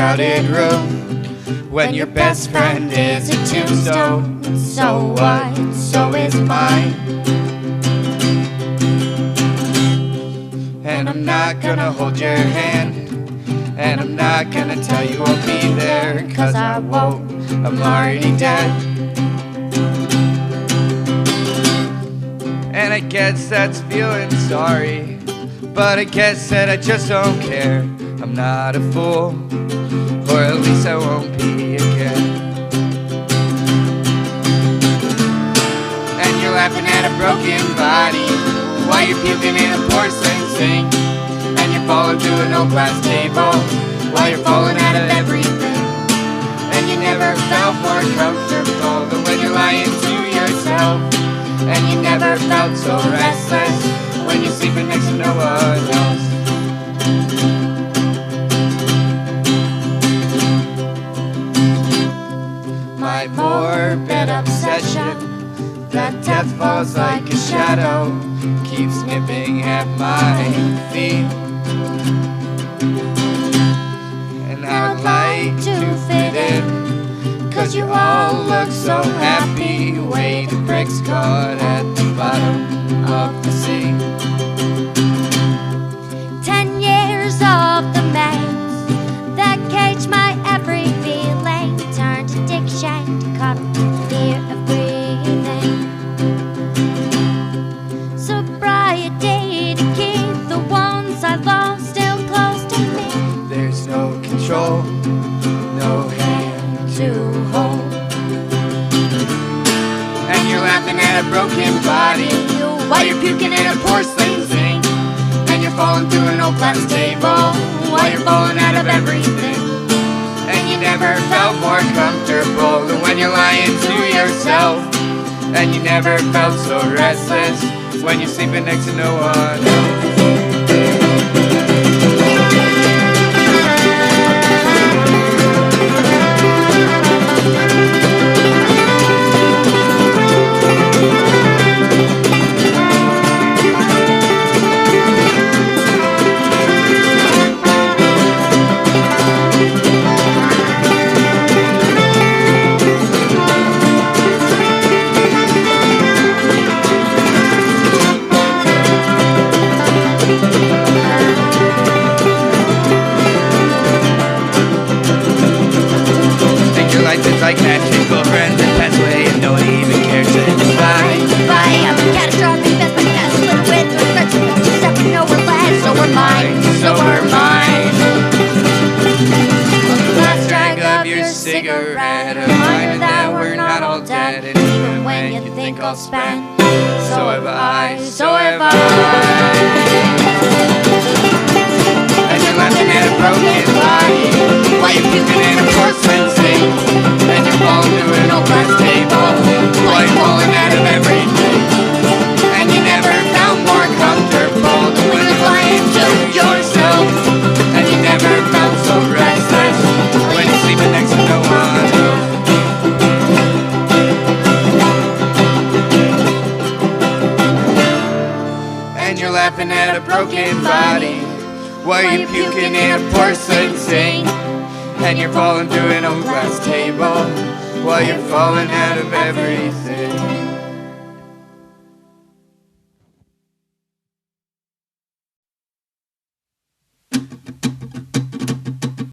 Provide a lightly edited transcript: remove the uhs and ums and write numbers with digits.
crowded room when your best friend is a tombstone. So what? So is mine. And I'm not gonna hold your hand, and I'm not gonna tell you I'll be there, 'cause I won't, I'm already dead. And I guess that's feeling sorry, but I guess that I just don't care. I'm not a fool, or at least I won't be again. And you're laughing at a broken body while you're puking in a porcelain sink. And you're falling through an old glass table while you're falling out of everything. And you never felt more comfortable than when you're lying to yourself. And you never felt so restless when you're sleeping next to no one else. My morbid obsession that death falls like a shadow keeps nipping at my feet. And I'd like to fit in, 'cause you all look so happy, weighted bricks caught at the bottom of the sea. 10 years of the meds that cage my every feeling turned addiction to cut the fear of breathing. Sobriety to keep the ones I love still close to me. There's no control, no hand to hold. And you're laughing at a broken body while you're puking in a porcelain sink. And you're falling through an old glass table while you're falling out of everything. And you never felt more comfortable than when you're lying to yourself. And you never felt so restless when you're sleeping next to no one else. It's like matching girlfriends and pass away and no one even cares to goodbye. Goodbye, I'm a catastrophic mess, my past little with regrets. Except we know we're last, so we're mine, so we're mine. The last drag of your cigarette, a reminder that we're not all dead. And even when you think I'll spend, so have I, so have I. And you're laughing at a broken body while you're puking in a porcelain sink. And you're falling through an old glass table while you're falling out of everything. And you never felt more comfortable than when you're lying to yourself. And you never felt so restless when you're sleeping next to no one else. And you're laughing at a broken body while you're puking in a porcelain sink. And you're falling through an old glass table while you're falling out of everything.